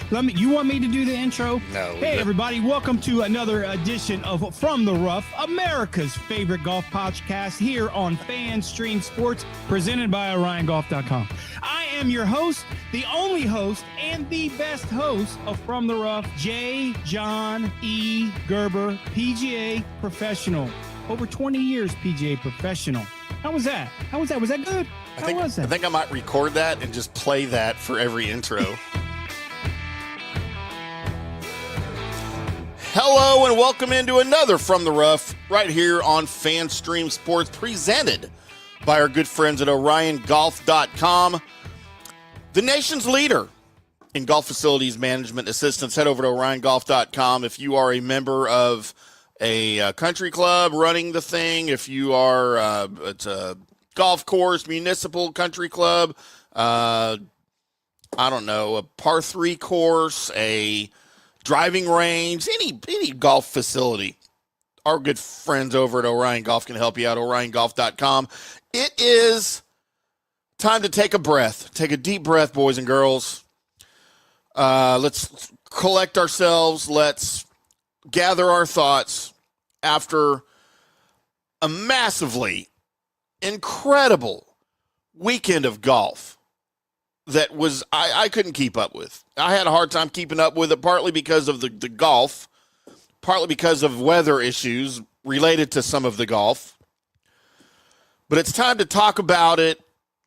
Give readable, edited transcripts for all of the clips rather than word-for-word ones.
You want me to do the intro? No. Hey, everybody. Welcome to another edition of From the Rough, America's favorite golf podcast here on FanStream Sports, presented by OrionGolf.com. I am your host, the only host, and the best host of From the Rough, J. John E. Gerber, PGA professional. Over 20 years PGA professional. How was that? Was that good? How was that? I think I might record that and just play that for every intro. Hello and welcome into another From the Rough right here on FanStream Sports, presented by our good friends at OrionGolf.com. The nation's leader in golf facilities management assistance. Head over to OrionGolf.com if you are a member of a country club running the thing, if you are it's a golf course, municipal country club, I don't know, a par 3 course, a driving range, any golf facility. Our good friends over at Orion Golf can help you out. OrionGolf.com. It is time to take a breath. Take a deep breath, boys and girls. Let's collect ourselves. Let's gather our thoughts after a massively incredible weekend of golf that was I couldn't keep up with. I had a hard time keeping up with it, partly because of the golf, partly because of weather issues related to some of the golf. But it's time to talk about it.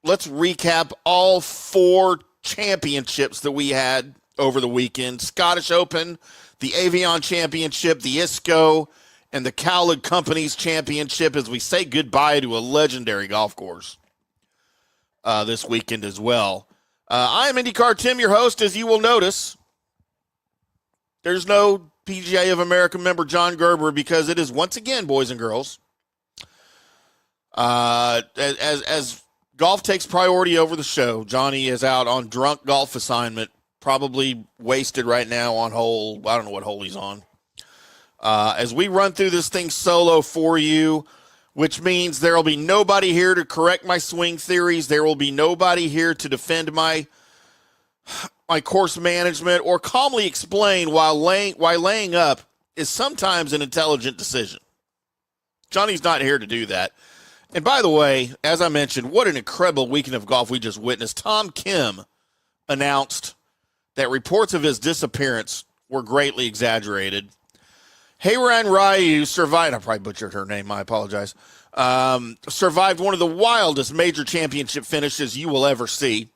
Let's recap all 4 championships that we had over the weekend. Scottish Open, the Evian Championship, the ISCO, and the Cowlid Companies Championship as we say goodbye to a legendary golf course this weekend as well. I am IndyCarTim, your host. As you will notice, there's no PGA of America member John Gerber because it is once again, boys and girls, as golf takes priority over the show, Johnny is out on drunk golf assignment, probably wasted right now on hole. I don't know what hole he's on. As we run through this thing solo for you, which means there will be nobody here to correct my swing theories. There will be nobody here to defend my course management or calmly explain why laying up is sometimes an intelligent decision. Johnny's not here to do that. And by the way, as I mentioned, what an incredible weekend of golf we just witnessed. Tom Kim announced that reports of his disappearance were greatly exaggerated. Haeran Ryu survived, I probably butchered her name, I apologize, survived one of the wildest major championship finishes you will ever see.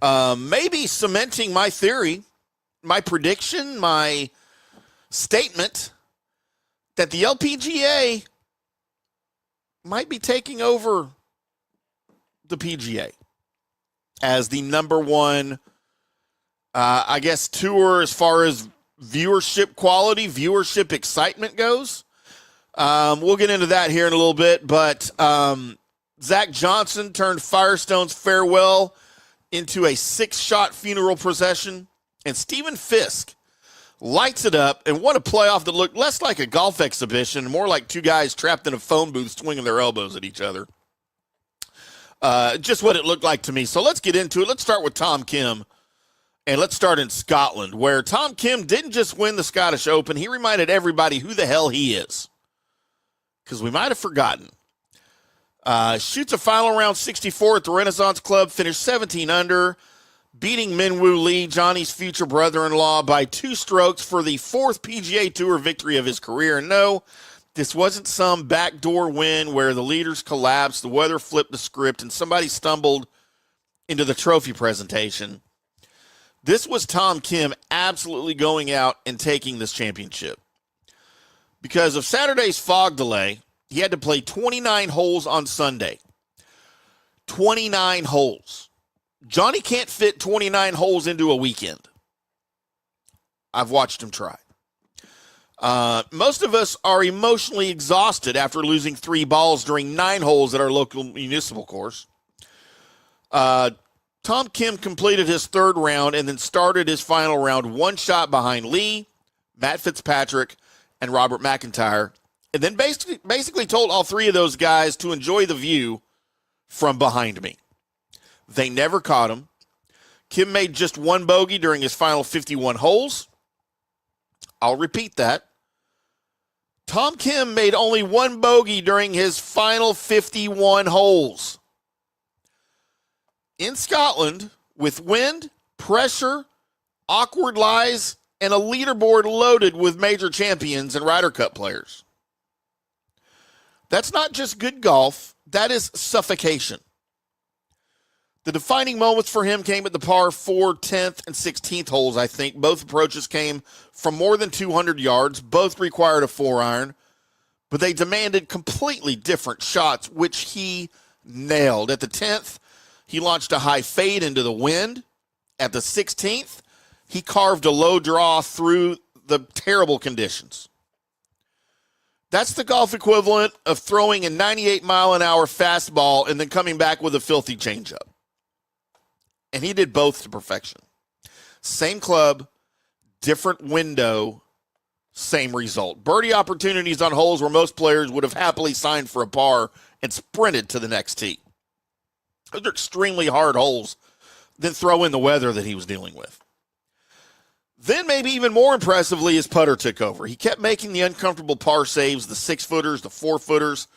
Maybe cementing my theory, my prediction, my statement that the LPGA might be taking over the PGA as the number one, tour as far as viewership quality, viewership excitement goes. We'll get into that here in a little bit, but Zach Johnson turned Firestone's farewell into a 6-shot funeral procession, and Stephen Fisk lights it up, and what a playoff that looked less like a golf exhibition, more like 2 guys trapped in a phone booth swinging their elbows at each other. Just what it looked like to me. So let's get into it. Let's start with Tom Kim. And let's start in Scotland, where Tom Kim didn't just win the Scottish Open. He reminded everybody who the hell he is, because we might have forgotten. Shoots a final round 64 at the Renaissance Club, finished 17 under, beating Minwoo Lee, Johnny's future brother-in-law, by 2 strokes for the 4th PGA Tour victory of his career. And no, this wasn't some backdoor win where the leaders collapsed, the weather flipped the script, and somebody stumbled into the trophy presentation. This was Tom Kim absolutely going out and taking this championship. Because of Saturday's fog delay, he had to play 29 holes on Sunday. 29 holes. Johnny can't fit 29 holes into a weekend. I've watched him try. Most of us are emotionally exhausted after losing 3 balls during 9 holes at our local municipal course. Tom Kim completed his 3rd round and then started his final round 1 shot behind Lee, Matt Fitzpatrick, and Robert McIntyre, and then basically told all 3 of those guys to enjoy the view from behind me. They never caught him. Kim made just one bogey during his final 51 holes. I'll repeat that. Tom Kim made only one bogey during his final 51 holes. In Scotland, with wind, pressure, awkward lies, and a leaderboard loaded with major champions and Ryder Cup players. That's not just good golf, that is suffocation. The defining moments for him came at the par 4, 10th, and 16th holes, I think. Both approaches came from more than 200 yards. Both required a 4-iron, but they demanded completely different shots, which he nailed. At the 10th, he launched a high fade into the wind. At the 16th, he carved a low draw through the terrible conditions. That's the golf equivalent of throwing a 98-mile-an-hour fastball and then coming back with a filthy changeup. And he did both to perfection. Same club, different window, same result. Birdie opportunities on holes where most players would have happily signed for a par and sprinted to the next tee. Those are extremely hard holes. Then throw in the weather that he was dealing with. Then maybe even more impressively, his putter took over. He kept making the uncomfortable par saves, the 6-footers, the 4-footers,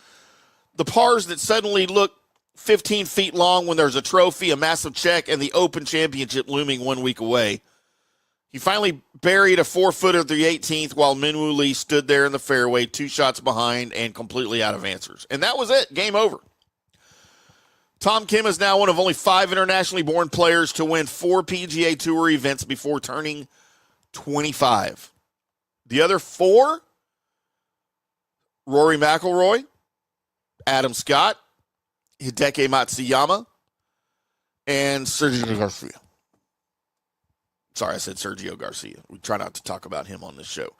the pars that suddenly look 15 feet long when there's a trophy, a massive check, and the Open Championship looming 1 week away. He finally buried a 4-footer at the 18th while Minwoo Lee stood there in the fairway, 2 shots behind and completely out of answers. And that was it. Game over. Tom Kim is now one of only 5 internationally born players to win 4 PGA Tour events before turning 25. The other 4, Rory McIlroy, Adam Scott, Hideki Matsuyama, and Sergio Garcia. Sorry, I said Sergio Garcia. We try not to talk about him on this show.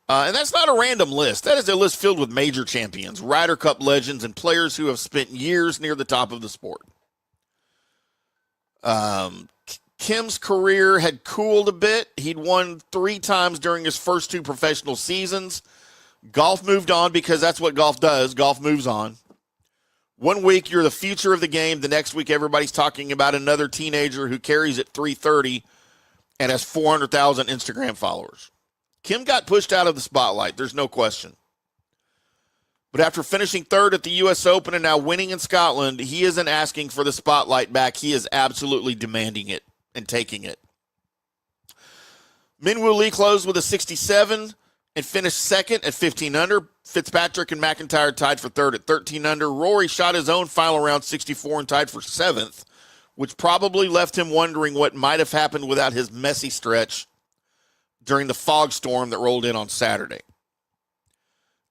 And that's not a random list. That is a list filled with major champions, Ryder Cup legends, and players who have spent years near the top of the sport. Kim's career had cooled a bit. He'd won 3 times during his first 2 professional seasons. Golf moved on because that's what golf does. Golf moves on. 1 week, you're the future of the game. The next week, everybody's talking about another teenager who carries at 330 and has 400,000 Instagram followers. Kim got pushed out of the spotlight. There's no question. But after finishing 3rd at the U.S. Open and now winning in Scotland, he isn't asking for the spotlight back. He is absolutely demanding it and taking it. Minwoo Lee closed with a 67 and finished 2nd at 15 under. Fitzpatrick and McIntyre tied for 3rd at 13 under. Rory shot his own final round 64 and tied for 7th, which probably left him wondering what might have happened without his messy stretch during the fog storm that rolled in on Saturday.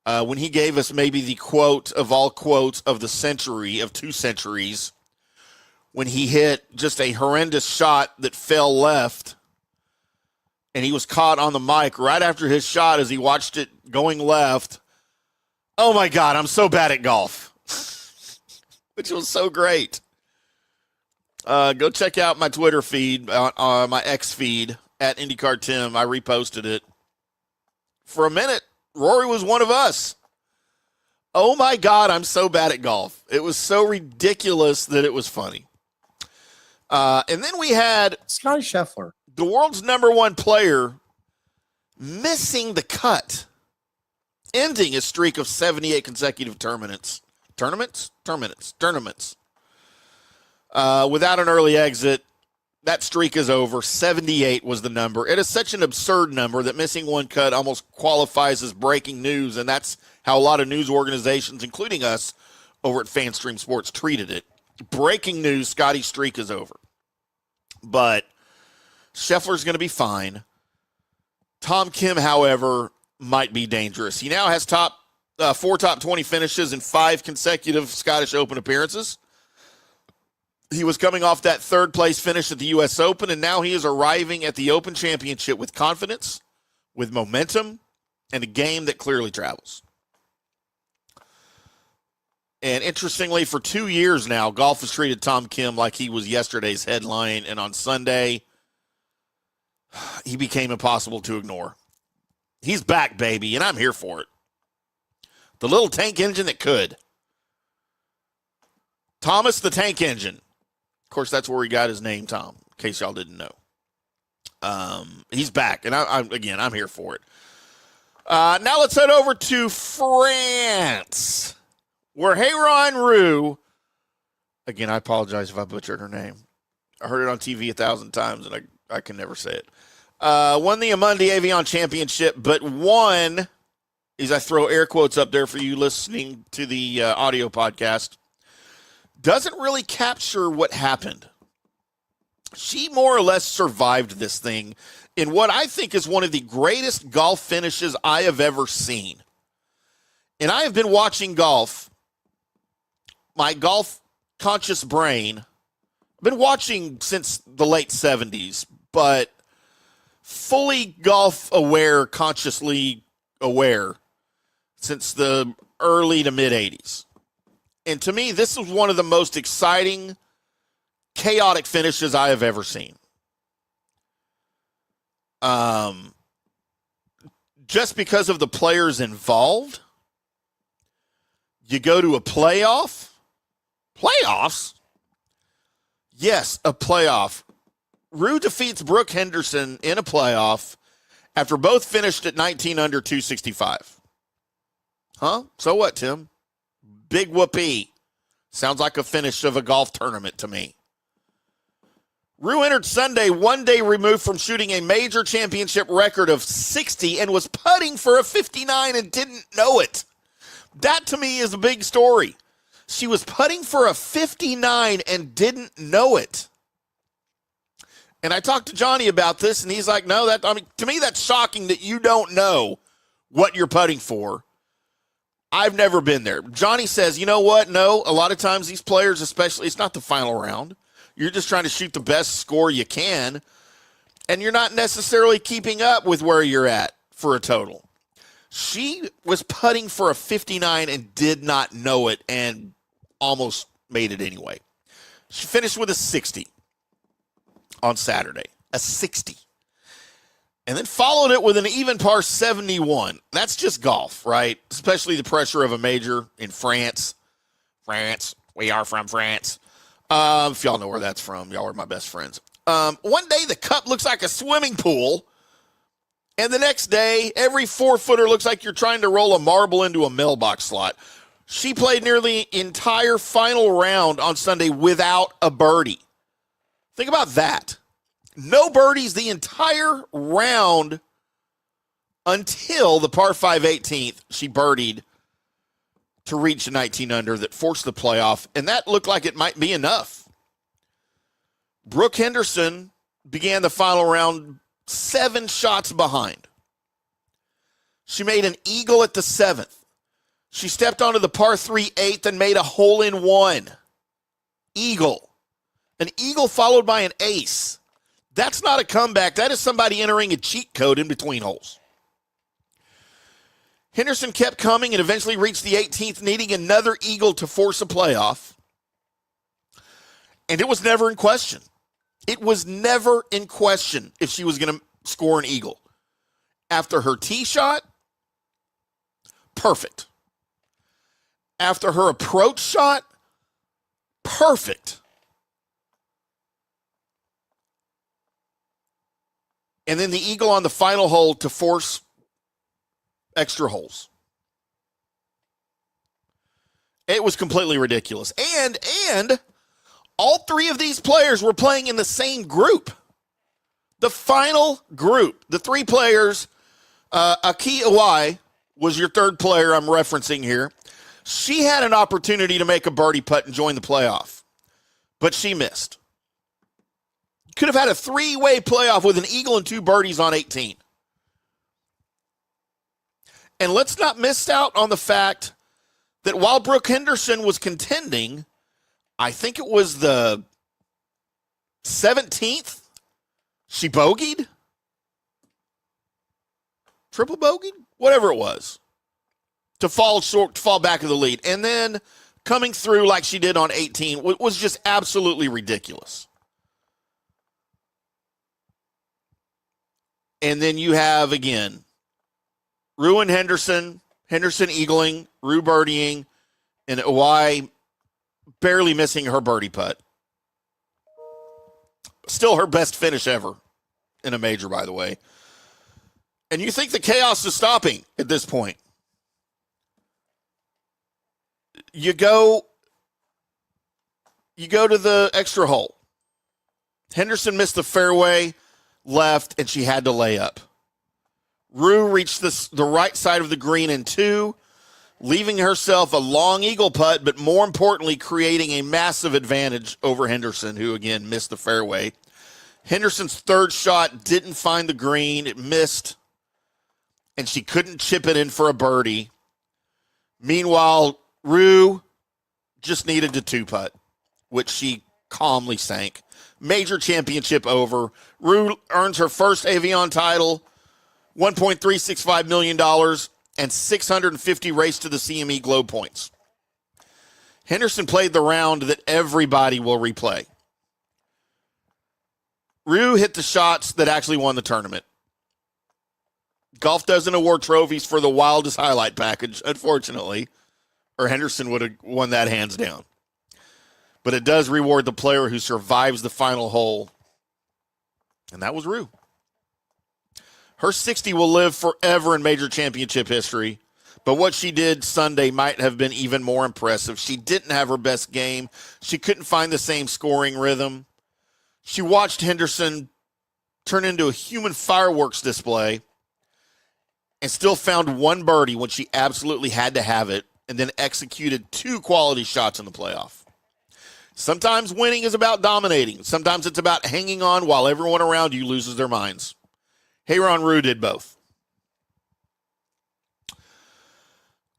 When he gave us maybe the quote of all quotes of the century, of 2 centuries, when he hit just a horrendous shot that fell left, and he was caught on the mic right after his shot as he watched it going left. Oh, my God, I'm so bad at golf, which was so great. Go check out my Twitter feed, my X feed, at IndyCarTim. I reposted it. For a minute, Rory was one of us. Oh, my God, I'm so bad at golf. It was so ridiculous that it was funny. And then we had Scottie Scheffler, the world's #1 player, missing the cut, ending his streak of 78 consecutive tournaments. Without an early exit. That streak is over. 78 was the number. It is such an absurd number that missing 1 cut almost qualifies as breaking news, and that's how a lot of news organizations, including us over at FanStream Sports, treated it. Breaking news, Scottie's streak is over. But Scheffler's going to be fine. Tom Kim, however, might be dangerous. He now has 4 top 20 finishes in 5 consecutive Scottish Open appearances. He was coming off that 3rd-place finish at the U.S. Open, and now he is arriving at the Open Championship with confidence, with momentum, and a game that clearly travels. And interestingly, for 2 years now, golf has treated Tom Kim like he was yesterday's headline, and on Sunday, he became impossible to ignore. He's back, baby, and I'm here for it. The little tank engine that could. Thomas the Tank Engine. Of course, that's where he got his name, Tom. in case y'all didn't know. He's back, and I'm here for it. Now let's head over to France, where Haeran Ryu, again, I apologize if I butchered her name. I heard it on TV 1,000 times, and I can never say it. Won the Amundi Evian Championship, but won, as I throw air quotes up there for you listening to the audio podcast, doesn't really capture what happened. She more or less survived this thing in what I think is one of the greatest golf finishes I have ever seen. And I have been watching golf, my golf-conscious brain. I've been watching since the late 70s, but fully golf-aware, consciously aware since the early to mid-'80s. And to me, this is one of the most exciting, chaotic finishes I have ever seen. Just because of the players involved, you go to a playoff. Playoffs? Yes, a playoff. Ryu defeats Brooke Henderson in a playoff after both finished at 19 under 265. Huh? So what, Tim? Big whoopee. Sounds like a finish of a golf tournament to me. Ryu entered Sunday 1 day removed from shooting a major championship record of 60 and was putting for a 59 and didn't know it. That to me is a big story. She was putting for a 59 and didn't know it. And I talked to Johnny about this, and he's like, no, to me that's shocking that you don't know what you're putting for. I've never been there. Johnny says, you know what? No, a lot of times these players, especially, it's not the final round. You're just trying to shoot the best score you can, and you're not necessarily keeping up with where you're at for a total. She was putting for a 59 and did not know it and almost made it anyway. She finished with a 60 on Saturday, a 60. And then followed it with an even par 71. That's just golf, right? Especially the pressure of a major in France. France. We are from France. If y'all know where that's from, y'all are my best friends. One day the cup looks like a swimming pool, and the next day every 4-footer looks like you're trying to roll a marble into a mailbox slot. She played nearly the entire final round on Sunday without a birdie. Think about that. No birdies the entire round until the par 5 18th. She birdied to reach a 19 under that forced the playoff, and that looked like it might be enough. Brooke Henderson began the final round 7 shots behind. She made an eagle at the 7th. She stepped onto the par 3 8th and made a hole-in-one. Eagle. An eagle followed by an ace. That's not a comeback. That is somebody entering a cheat code in between holes. Henderson kept coming and eventually reached the 18th, needing another eagle to force a playoff. And it was never in question. It was never in question if she was going to score an eagle. After her tee shot, perfect. After her approach shot, perfect. And then the eagle on the final hole to force extra holes. It was completely ridiculous. And all 3 of these players were playing in the same group. The final group, the 3 players, Aki Iwai was your 3rd player I'm referencing here. She had an opportunity to make a birdie putt and join the playoff, but she missed. Could have had a 3-way playoff with an eagle and 2 birdies on 18. And let's not miss out on the fact that while Brooke Henderson was contending, I think it was the 17th, she bogeyed? Triple bogeyed? Whatever it was. To fall short, to fall back of the lead. And then coming through like she did on 18 was just absolutely ridiculous. And then you have, again, Ryu and Henderson eagling, Ryu birdieing, and Iwai barely missing her birdie putt. Still her best finish ever in a major, by the way. And you think the chaos is stopping at this point. You go to the extra hole. Henderson missed the fairway left, and she had to lay up. Ryu reached the right side of the green in 2, leaving herself a long eagle putt, but more importantly, creating a massive advantage over Henderson, who, again, missed the fairway. Henderson's third shot didn't find the green. It missed, and she couldn't chip it in for a birdie. Meanwhile, Ryu just needed to 2-putt, which she calmly sank. Major championship over. Ryu earns her first Evian title, $1.365 million, and 650 race to the CME Globe points. Henderson played the round that everybody will replay. Ryu hit the shots that actually won the tournament. Golf doesn't award trophies for the wildest highlight package, unfortunately, or Henderson would have won that hands down. But it does reward the player who survives the final hole, and that was Ryu. Her 60 will live forever in major championship history, but what she did Sunday might have been even more impressive. She didn't have her best game. She couldn't find the same scoring rhythm. She watched Henderson turn into a human fireworks display and still found one birdie when she absolutely had to have it, and then executed 2 quality shots in the playoff. Sometimes winning is about dominating. Sometimes it's about hanging on while everyone around you loses their minds. Haeran Ryu did both.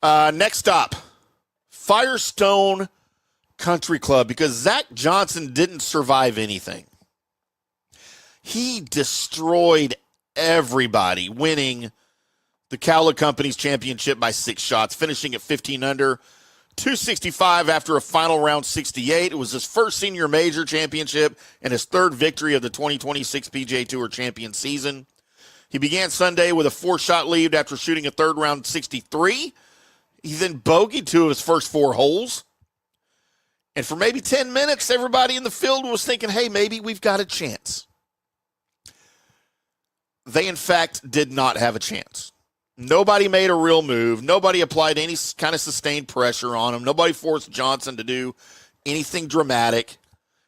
Next stop, Firestone Country Club, because Zach Johnson didn't survive anything. He destroyed everybody, winning the Cowler Company's championship by 6 shots, finishing at 15 under, 265 after a final round 68. It was his first senior major championship and his third victory of the 2026 PGA Tour champion season. He began Sunday with a 4-shot lead after shooting a third round 63. He then bogeyed 2 of his first 4 holes. And for maybe 10 minutes, everybody in the field was thinking, hey, maybe we've got a chance. They, in fact, did not have a chance. Nobody made a real move. Nobody applied any kind of sustained pressure on him. Nobody forced Johnson to do anything dramatic.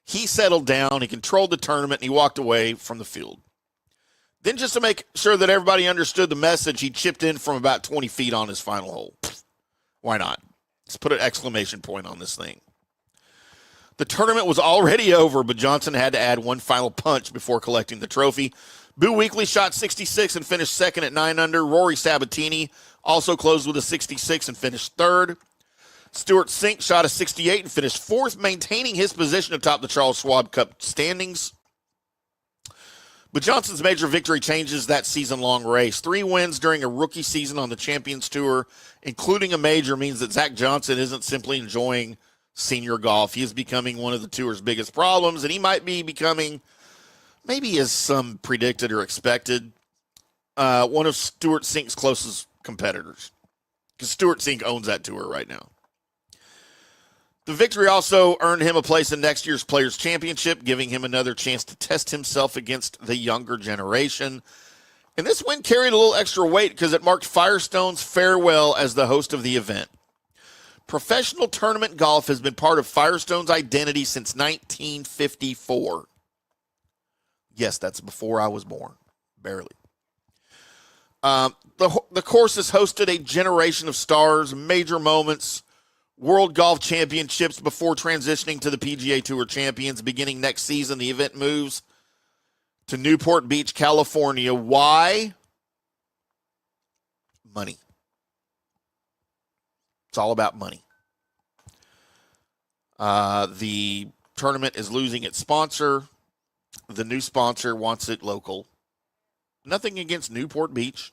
He settled down. He controlled the tournament, and he walked away from the field. Then, just to make sure that everybody understood the message, he chipped in from about 20 feet on his final hole. Why not? Let's put an exclamation point on this thing. The tournament was already over, but Johnson had to add one final punch before collecting the trophy. Boo Weekley shot 66 and finished second at 9 under. Rory Sabatini also closed with a 66 and finished third. Stuart Sink shot a 68 and finished fourth, maintaining his position atop the Charles Schwab Cup standings. But Johnson's major victory changes that season-long race. 3 wins during a rookie season on the Champions Tour, including a major, means that Zach Johnson isn't simply enjoying senior golf. He is becoming one of the tour's biggest problems, and he might be becoming, maybe as some predicted or expected, one of Stuart Sink's closest competitors, because Stuart Sink owns that tour right now. The victory also earned him a place in next year's Players' Championship, giving him another chance to test himself against the younger generation. And this win carried a little extra weight because it marked Firestone's farewell as the host of the event. Professional tournament golf has been part of Firestone's identity since 1954. Yes, that's before I was born. Barely. The course has hosted a generation of stars, major moments, World Golf Championships before transitioning to the PGA Tour Champions. Beginning next season, the event moves to Newport Beach, California. Why? Money. It's all about money. The tournament is losing its sponsor. The new sponsor wants it local. Nothing against Newport Beach.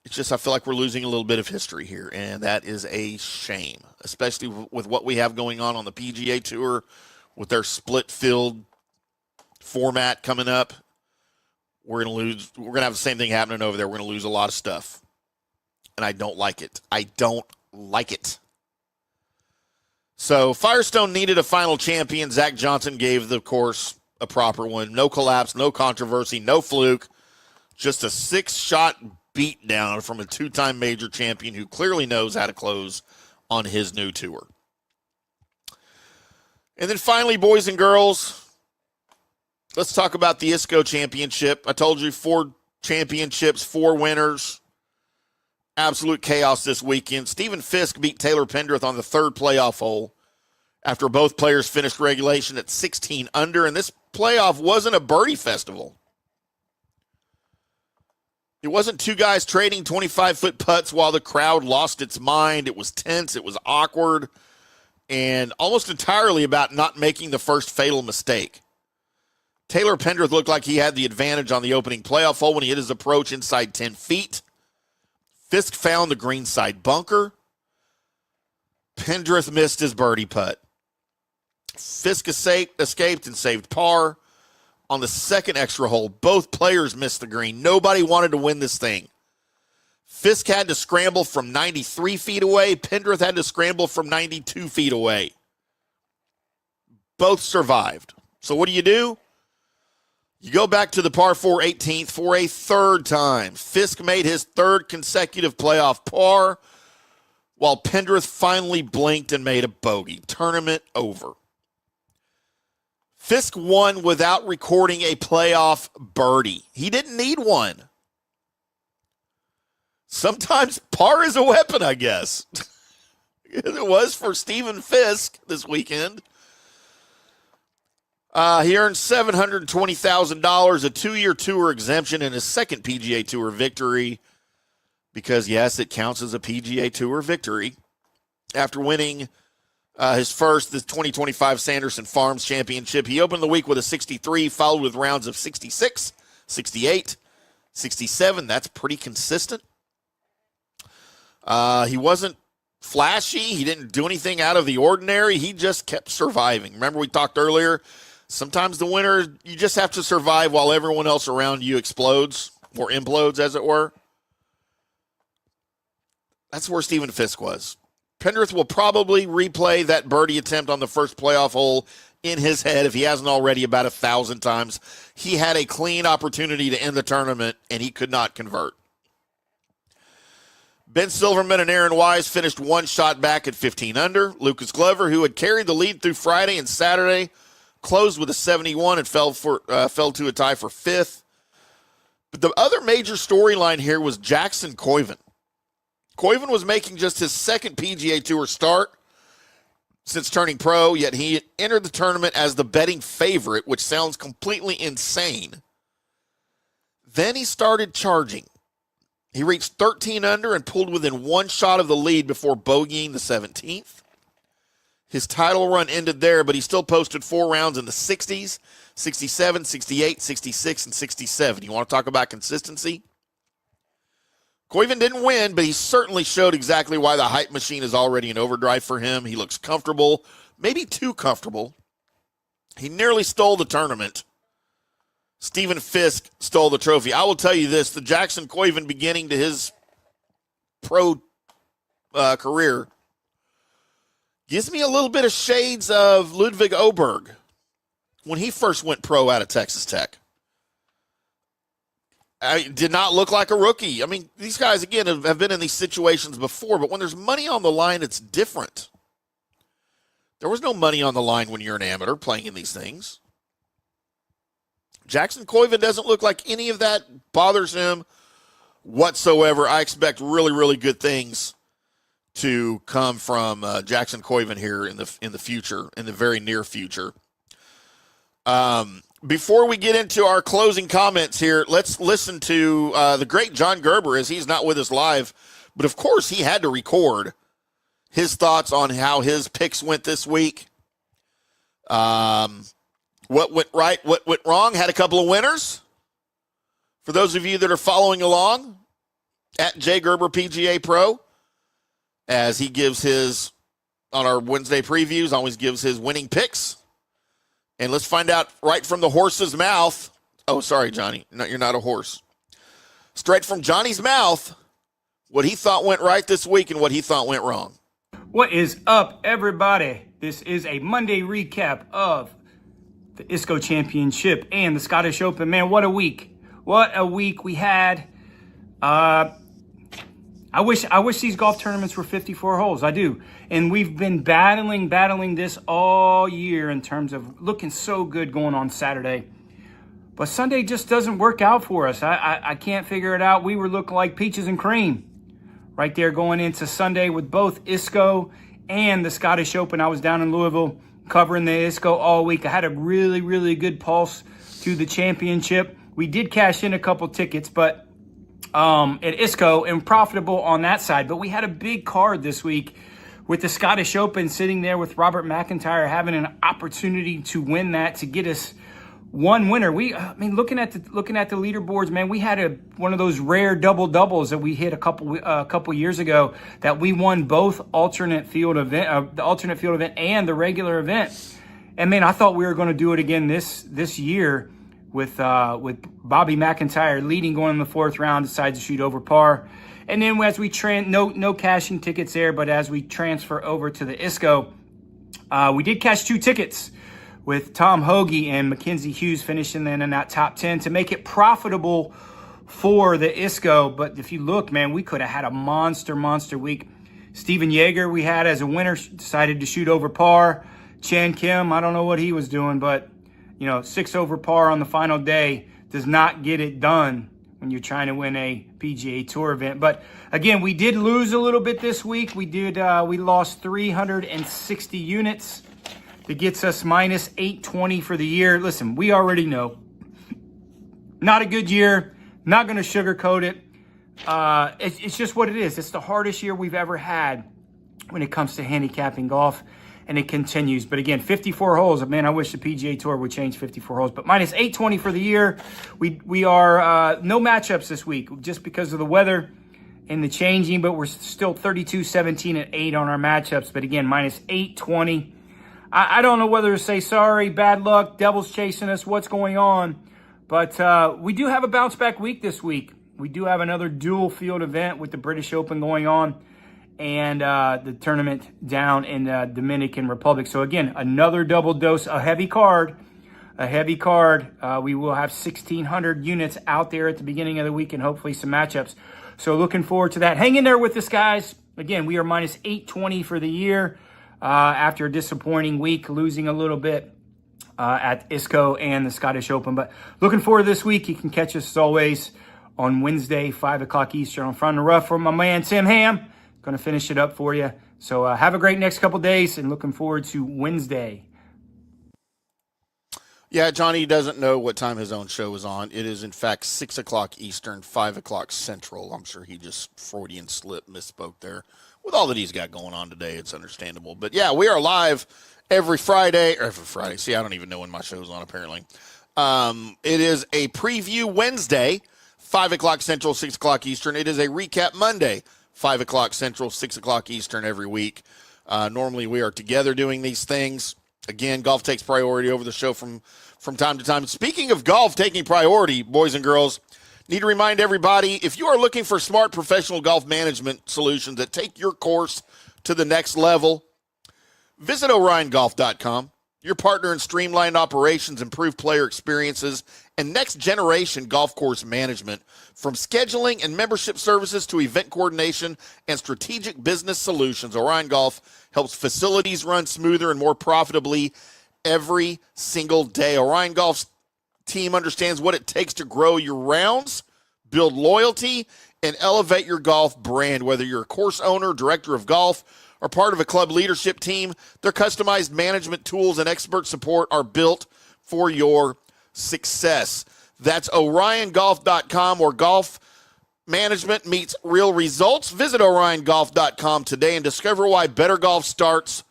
It's just I feel like we're losing a little bit of history here, and that is a shame, especially with what we have going on the PGA Tour with their split field format coming up. We're going to have the same thing happening over there. We're going to lose a lot of stuff, and I don't like it. I don't like it. So Firestone needed a final champion. Zach Johnson gave the course a proper one. No collapse, no controversy, no fluke. Just a 6-shot beatdown from a 2-time major champion who clearly knows how to close on his new tour. And then finally, boys and girls, let's talk about the ISCO Championship. I told you 4 championships, 4 winners. Absolute chaos this weekend. Stephen Fisk beat Taylor Pendrith on the 3rd playoff hole after both players finished regulation at 16 under, and this playoff wasn't a birdie festival. It wasn't 2 guys trading 25-foot putts while the crowd lost its mind. It was tense, it was awkward, and almost entirely about not making the first fatal mistake. Taylor Pendrith looked like he had the advantage on the opening playoff hole when he hit his approach inside 10 feet. Fisk found the greenside bunker. Pendrith missed his birdie putt. Fisk escaped and saved par. On the 2nd extra hole, both players missed the green. Nobody wanted to win this thing. Fisk had to scramble from 93 feet away. Pendrith had to scramble from 92 feet away. Both survived. So what do? You go back to the par 4 18th for a 3rd time. Fisk made his 3rd consecutive playoff par, while Pendrith finally blinked and made a bogey. Tournament over. Fisk won without recording a playoff birdie. He didn't need one. Sometimes par is a weapon, I guess. It was for Stephen Fisk this weekend. He earned $720,000, a 2-year tour exemption, and his 2nd PGA Tour victory because, yes, it counts as a PGA Tour victory. After winning his first, the 2025 Sanderson Farms Championship, he opened the week with a 63, followed with rounds of 66, 68, 67. That's pretty consistent. He wasn't flashy. He didn't do anything out of the ordinary. He just kept surviving. Remember we talked earlier, sometimes the winner, you just have to survive while everyone else around you explodes or implodes, as it were. That's where Stephen Fisk was. Pendrith will probably replay that birdie attempt on the first playoff hole in his head, if he hasn't already, about 1,000 times. He had a clean opportunity to end the tournament, and he could not convert. Ben Silverman and Aaron Wise finished 1 shot back at 15 under. Lucas Glover, who had carried the lead through Friday and Saturday, closed with a 71 and fell to a tie for 5th. But the other major storyline here was Jackson Koivun. Koivun was making just his 2nd PGA Tour start since turning pro, yet he entered the tournament as the betting favorite, which sounds completely insane. Then he started charging. He reached 13 under and pulled within 1 shot of the lead before bogeying the 17th. His title run ended there, but he still posted 4 rounds in the 60s, 67, 68, 66, and 67. You want to talk about consistency? Koivun didn't win, but he certainly showed exactly why the hype machine is already in overdrive for him. He looks comfortable, maybe too comfortable. He nearly stole the tournament. Stephen Fisk stole the trophy. I will tell you this, the Jackson Koivun beginning to his pro career gives me a little bit of shades of Ludwig Oberg when he first went pro out of Texas Tech. I did not look like a rookie. I mean, these guys, again, have been in these situations before, but when there's money on the line, it's different. There was no money on the line when you're an amateur playing in these things. Jackson Koivun doesn't look like any of that bothers him whatsoever. I expect really, really good things to come from Jackson Koivun here in the future, in the very near future. Before we get into our closing comments here, let's listen to the great John Gerber, as he's not with us live. But, of course, he had to record his thoughts on how his picks went this week. What went right, what went wrong, had a couple of winners. For those of you that are following along, at J. Gerber PGA Pro, as he gives his, on our Wednesday previews, always gives his winning picks. And let's find out right from the horse's mouth. Oh, sorry, Johnny. No, you're not a horse. Straight from Johnny's mouth, what he thought went right this week and what he thought went wrong. What is up, everybody? This is a Monday recap of the ISCO Championship, and the Scottish Open. Man, what a week. What a week we had. I wish these golf tournaments were 54 holes. I do. And we've been battling this all year in terms of looking so good going on Saturday. But Sunday just doesn't work out for us. I can't figure it out. We were looking like peaches and cream right there going into Sunday with both ISCO and the Scottish Open. I was down in Louisville covering the ISCO all week. I had a really, really good pulse to the championship. We did cash in a couple tickets, but at ISCO, and profitable on that side. But we had a big card this week with the Scottish Open, sitting there with Robert McIntyre having an opportunity to win that, to get us one winner. Looking at the leaderboards, man, we had one of those rare double doubles that we hit a couple years ago, that we won both the alternate field event and the regular event. And man, I thought we were going to do it again this year with Bobby McIntyre leading going in the fourth round, decides to shoot over par. And then as we no cashing tickets there, but as we transfer over to the ISCO, we did cash 2 tickets, with Tom Hoagie and Mackenzie Hughes finishing then in that top 10 to make it profitable for the ISCO. But if you look, man, we could have had a monster week. Steven Yeager we had as a winner, decided to shoot over par. Chan Kim, I don't know what he was doing, but 6 over par on the final day does not get it done when you're trying to win a PGA Tour event. But again, we did lose a little bit this week. We lost 360 units. That gets us minus 820 for the year. Listen, we already know. Not a good year. Not going to sugarcoat it. It's just what it is. It's the hardest year we've ever had when it comes to handicapping golf, and it continues. But again, 54 holes. Man, I wish the PGA Tour would change 54 holes. But minus 820 for the year. We are no matchups this week just because of the weather and the changing, but we're still 32, 17, and 8 on our matchups. But again, minus 820. I don't know whether to say sorry, bad luck, devil's chasing us, what's going on. But we do have a bounce back week this week. We do have another dual field event with the British Open going on, and the tournament down in the Dominican Republic. So again, another double dose, a heavy card. We will have 1,600 units out there at the beginning of the week, and hopefully some matchups. So looking forward to that. Hang in there with us, guys. Again, we are minus 820 for the year. After a disappointing week, losing a little bit at ISCO and the Scottish Open. But looking forward to this week. You can catch us as always on Wednesday, 5 o'clock Eastern on Front of the Rough from my man Tim Hamm. Going to finish it up for you. So have a great next couple days, and looking forward to Wednesday. Yeah, Johnny doesn't know what time his own show is on. It is, in fact, 6 o'clock Eastern, 5 o'clock Central. I'm sure he just Freudian slip misspoke there. With all that he's got going on today, it's understandable. But, yeah, we are live every Friday. See, I don't even know when my show's on, apparently. It is a preview Wednesday, 5 o'clock Central, 6 o'clock Eastern. It is a recap Monday, 5 o'clock Central, 6 o'clock Eastern every week. Normally we are together doing these things. Again, golf takes priority over the show from time to time. Speaking of golf taking priority, boys and girls, need to remind everybody, if you are looking for smart professional golf management solutions that take your course to the next level, visit OrionGolf.com. Your partner in streamlined operations, improved player experiences, and next-generation golf course management. From scheduling and membership services to event coordination and strategic business solutions, Orion Golf helps facilities run smoother and more profitably every single day. Orion Golf's team understands what it takes to grow your rounds, build loyalty, and elevate your golf brand. Whether you're a course owner, director of golf, or part of a club leadership team, their customized management tools and expert support are built for your success. That's OrionGolf.com, where golf management meets real results. Visit OrionGolf.com today and discover why better golf starts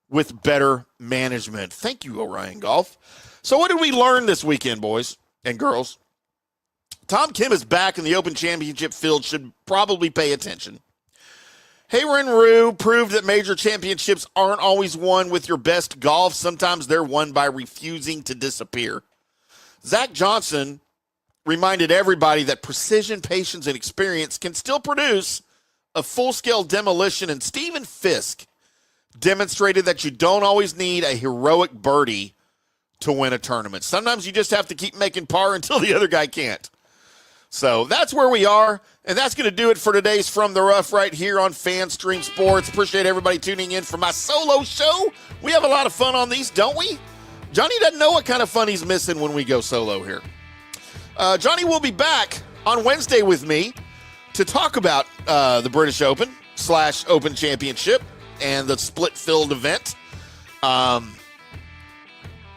with better management. Thank you, Orion Golf. So what did we learn this weekend, boys and girls? Tom Kim is back in the Open Championship field, should probably pay attention. Haeran Ryu proved that major championships aren't always won with your best golf. Sometimes they're won by refusing to disappear. Zach Johnson reminded everybody that precision, patience, and experience can still produce a full-scale demolition, and Stephen Fisk demonstrated that you don't always need a heroic birdie to win a tournament. Sometimes you just have to keep making par until the other guy can't. So that's where we are, and that's going to do it for today's From the Rough right here on FanStream Sports. Appreciate everybody tuning in for my solo show. We have a lot of fun on these, don't we? Johnny doesn't know what kind of fun he's missing when we go solo here. Johnny will be back on Wednesday with me to talk about the British Open / Open Championship and the split-filled event. And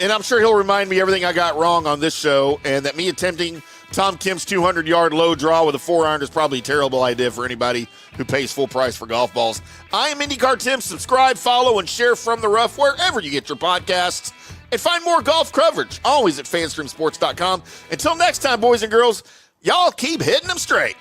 I'm sure he'll remind me everything I got wrong on this show, and that me attempting Tom Kim's 200-yard low draw with a 4-iron is probably a terrible idea for anybody who pays full price for golf balls. I am IndyCarTim. Subscribe, follow, and share From the Rough wherever you get your podcasts. And find more golf coverage always at fanstreamsports.com. Until next time, boys and girls, y'all keep hitting them straight.